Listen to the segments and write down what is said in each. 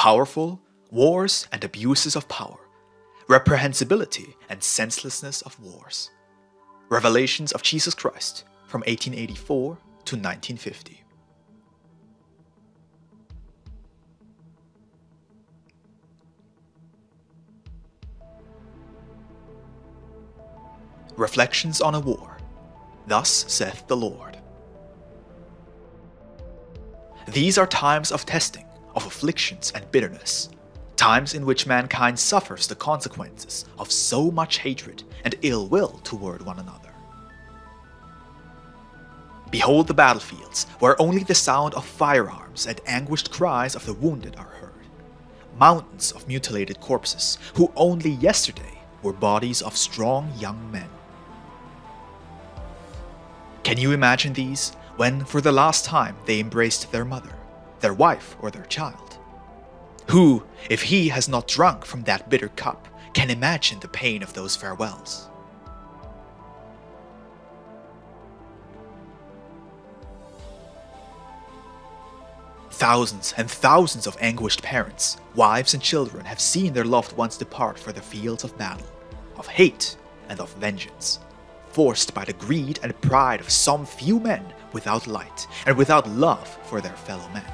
powerful, wars and abuses of power, reprehensibility and senselessness of wars. Revelations of Jesus Christ from 1884 to 1950. Reflections on a War. Thus saith the Lord. These are times of testing, of afflictions and bitterness, times in which mankind suffers the consequences of so much hatred and ill will toward one another. Behold the battlefields, where only the sound of firearms and anguished cries of the wounded are heard. Mountains of mutilated corpses, who only yesterday were bodies of strong young men. Can you imagine these, when for the last time they embraced their mother, their wife, or their child? Who, if he has not drunk from that bitter cup, can imagine the pain of those farewells? Thousands and thousands of anguished parents, wives and children have seen their loved ones depart for the fields of battle, of hate and of vengeance, forced by the greed and pride of some few men without light and without love for their fellow men.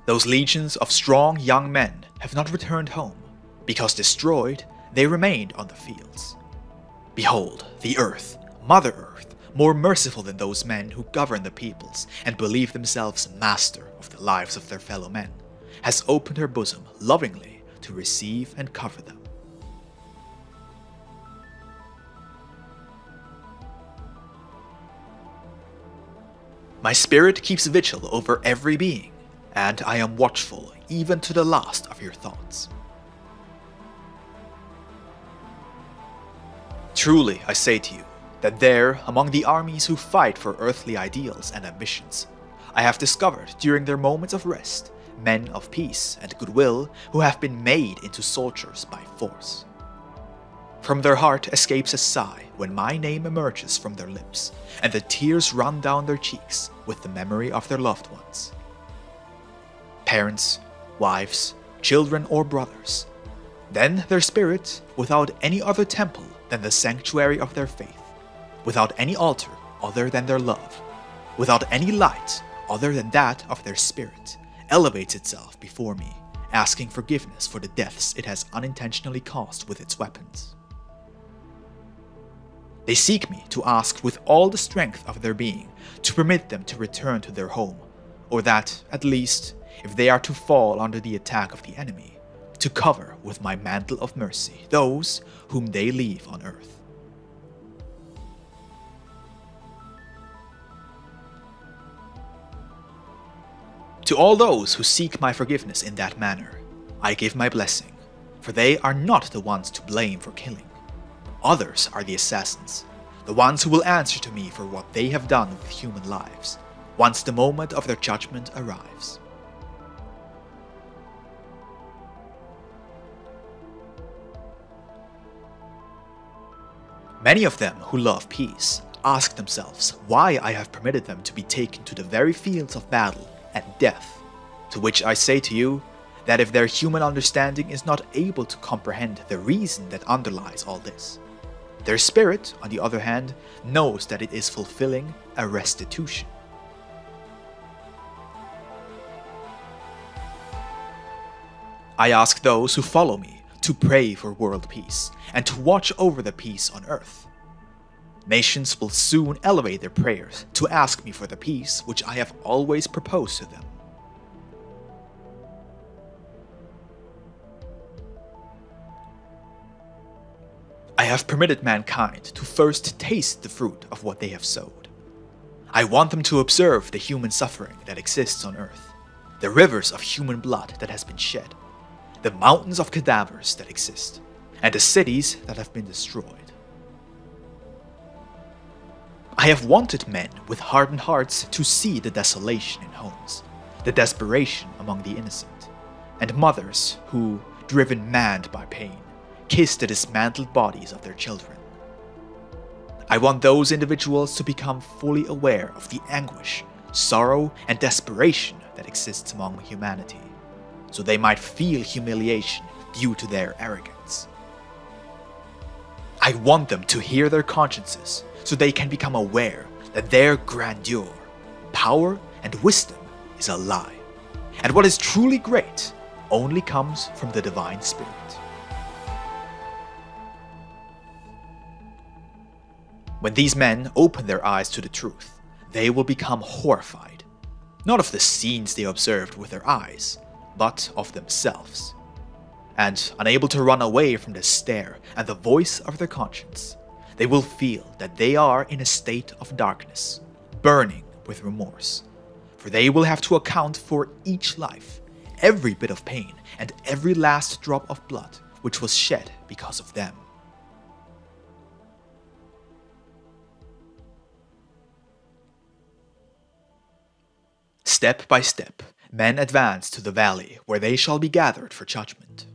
Those legions of strong young men have not returned home, because destroyed, they remained on the fields. Behold, the earth, Mother Earth, more merciful than those men who govern the peoples and believe themselves master of the lives of their fellow men, has opened her bosom lovingly to receive and cover them. My spirit keeps vigil over every being, and I am watchful even to the last of your thoughts. Truly, I say to you, that there, among the armies who fight for earthly ideals and ambitions, I have discovered during their moments of rest, men of peace and goodwill who have been made into soldiers by force. From their heart escapes a sigh when my name emerges from their lips, and the tears run down their cheeks with the memory of their loved ones. Parents, wives, children or brothers, then their spirit, without any other temple than the sanctuary of their faith, without any altar other than their love, without any light other than that of their spirit, elevates itself before me, asking forgiveness for the deaths it has unintentionally caused with its weapons. They seek me to ask with all the strength of their being to permit them to return to their home, or that, at least, if they are to fall under the attack of the enemy, to cover with my mantle of mercy those whom they leave on earth. To all those who seek my forgiveness in that manner, I give my blessing, for they are not the ones to blame for killing. Others are the assassins, the ones who will answer to me for what they have done with human lives, once the moment of their judgment arrives. Many of them who love peace ask themselves why I have permitted them to be taken to the very fields of battle and death, to which I say to you that if their human understanding is not able to comprehend the reason that underlies all this, their spirit, on the other hand, knows that it is fulfilling a restitution. I ask those who follow me to pray for world peace and to watch over the peace on earth. Nations will soon elevate their prayers to ask me for the peace which I have always proposed to them. I have permitted mankind to first taste the fruit of what they have sowed. I want them to observe the human suffering that exists on earth, the rivers of human blood that has been shed, the mountains of cadavers that exist, and the cities that have been destroyed. I have wanted men with hardened hearts to see the desolation in homes, the desperation among the innocent, and mothers who, driven mad by pain, kiss the dismantled bodies of their children. I want those individuals to become fully aware of the anguish, sorrow, and desperation that exists among humanity, so they might feel humiliation due to their arrogance. I want them to hear their consciences so they can become aware that their grandeur, power, and wisdom is a lie, and what is truly great only comes from the Divine Spirit. When these men open their eyes to the truth, they will become horrified, not of the scenes they observed with their eyes, but of themselves. And unable to run away from the stare and the voice of their conscience, they will feel that they are in a state of darkness, burning with remorse. For they will have to account for each life, every bit of pain, and every last drop of blood which was shed because of them. Step by step, men advance to the valley where they shall be gathered for judgment.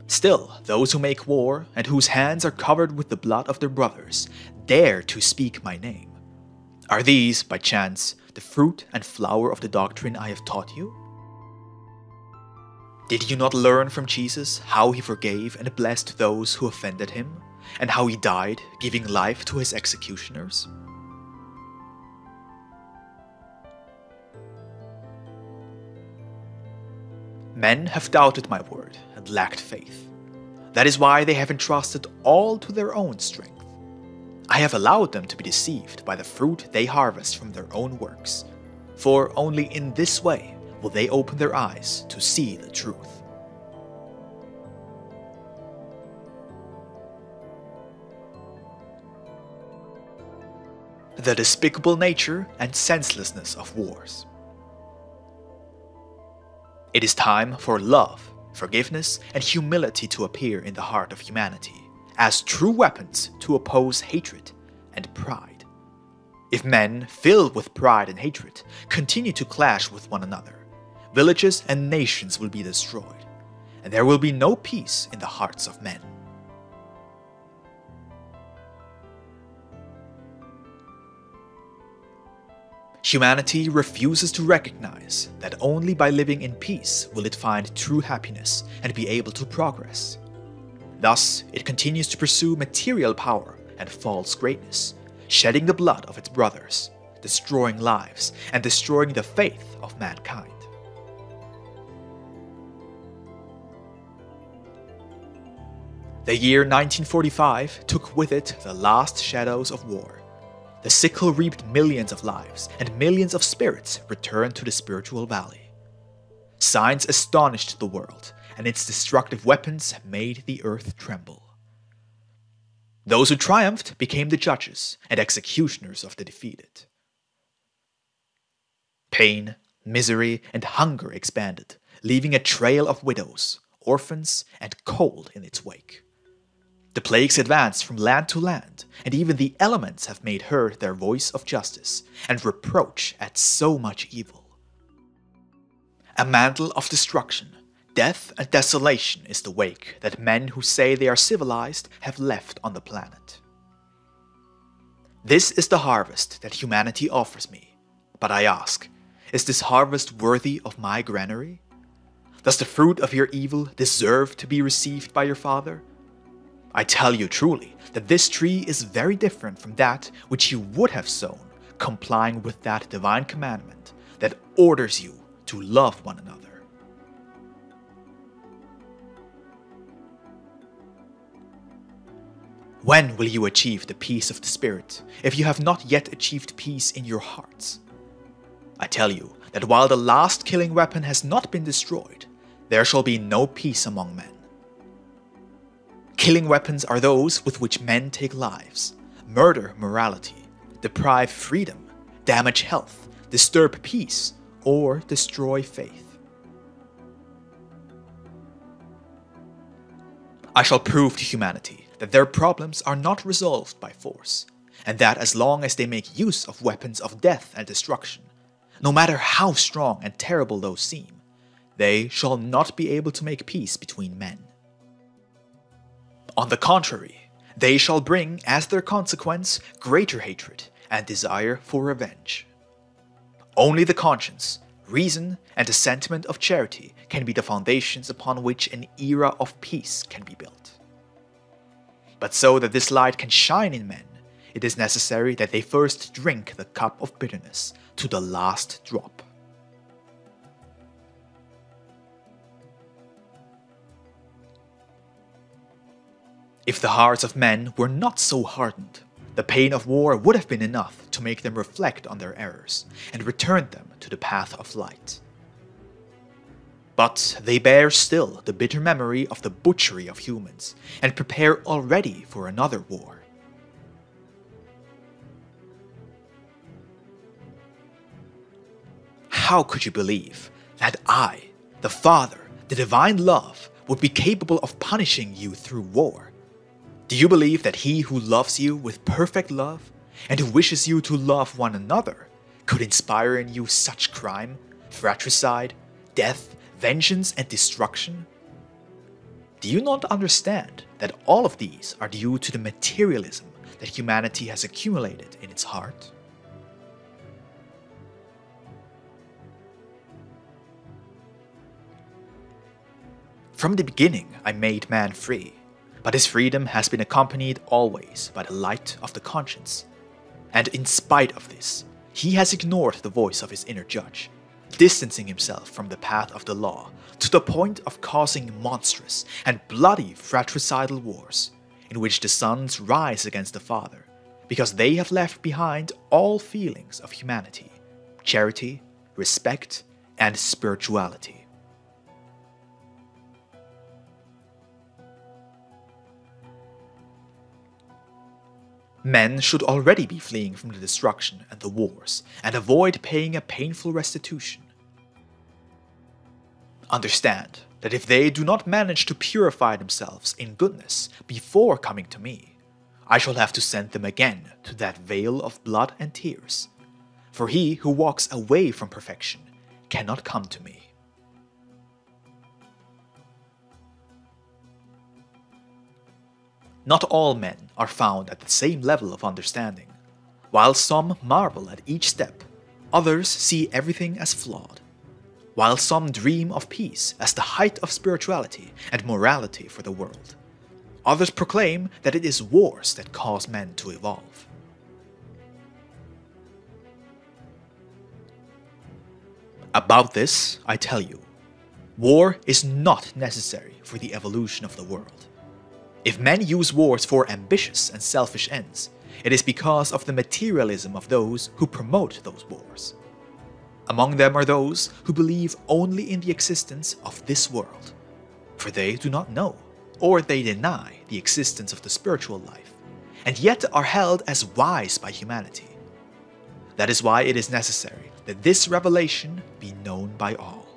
Still, those who make war and whose hands are covered with the blood of their brothers dare to speak my name. Are these, by chance, the fruit and flower of the doctrine I have taught you? Did you not learn from Jesus how he forgave and blessed those who offended him, and how he died, giving life to his executioners? Men have doubted my word and lacked faith. That is why they have entrusted all to their own strength. I have allowed them to be deceived by the fruit they harvest from their own works, for only in this way will they open their eyes to see the truth. The despicable nature and senselessness of wars. It is time for love, forgiveness, and humility to appear in the heart of humanity, as true weapons to oppose hatred and pride. If men, filled with pride and hatred, continue to clash with one another, villages and nations will be destroyed, and there will be no peace in the hearts of men. Humanity refuses to recognize that only by living in peace will it find true happiness and be able to progress. Thus, it continues to pursue material power and false greatness, shedding the blood of its brothers, destroying lives, and destroying the faith of mankind. The year 1945 took with it the last shadows of war. The sickle reaped millions of lives, and millions of spirits returned to the spiritual valley. Science astonished the world, and its destructive weapons made the earth tremble. Those who triumphed became the judges and executioners of the defeated. Pain, misery, and hunger expanded, leaving a trail of widows, orphans, and cold in its wake. The plagues advanced from land to land, and even the elements have made heard their voice of justice and reproach at so much evil. A mantle of destruction, death, and desolation is the wake that men who say they are civilized have left on the planet. This is the harvest that humanity offers me, but I ask, is this harvest worthy of my granary? Does the fruit of your evil deserve to be received by your Father? I tell you truly that this tree is very different from that which you would have sown, complying with that divine commandment that orders you to love one another. When will you achieve the peace of the Spirit if you have not yet achieved peace in your hearts? I tell you that while the last killing weapon has not been destroyed, there shall be no peace among men. Killing weapons are those with which men take lives, murder morality, deprive freedom, damage health, disturb peace, or destroy faith. I shall prove to humanity that their problems are not resolved by force, and that as long as they make use of weapons of death and destruction, no matter how strong and terrible those seem, they shall not be able to make peace between men. On the contrary, they shall bring as their consequence greater hatred and desire for revenge. Only the conscience, reason, and the sentiment of charity can be the foundations upon which an era of peace can be built. But so that this light can shine in men, it is necessary that they first drink the cup of bitterness to the last drop. If the hearts of men were not so hardened, the pain of war would have been enough to make them reflect on their errors and return them to the path of light. But they bear still the bitter memory of the butchery of humans and prepare already for another war. How could you believe that I, the Father, the divine love, would be capable of punishing you through war? Do you believe that he who loves you with perfect love and who wishes you to love one another could inspire in you such crime, fratricide, death, vengeance, and destruction? Do you not understand that all of these are due to the materialism that humanity has accumulated in its heart? From the beginning I made man free, but his freedom has been accompanied always by the light of the conscience. And in spite of this, he has ignored the voice of his inner judge, distancing himself from the path of the law to the point of causing monstrous and bloody fratricidal wars, in which the sons rise against the father, because they have left behind all feelings of humanity, charity, respect, and spirituality. Men should already be fleeing from the destruction and the wars, and avoid paying a painful restitution. Understand that if they do not manage to purify themselves in goodness before coming to me, I shall have to send them again to that vale of blood and tears, for he who walks away from perfection cannot come to me. Not all men are found at the same level of understanding. While some marvel at each step, others see everything as flawed. While some dream of peace as the height of spirituality and morality for the world, others proclaim that it is wars that cause men to evolve. About this, I tell you, war is not necessary for the evolution of the world. If men use wars for ambitious and selfish ends, it is because of the materialism of those who promote those wars. Among them are those who believe only in the existence of this world, for they do not know, or they deny the existence of the spiritual life, and yet are held as wise by humanity. That is why it is necessary that this revelation be known by all.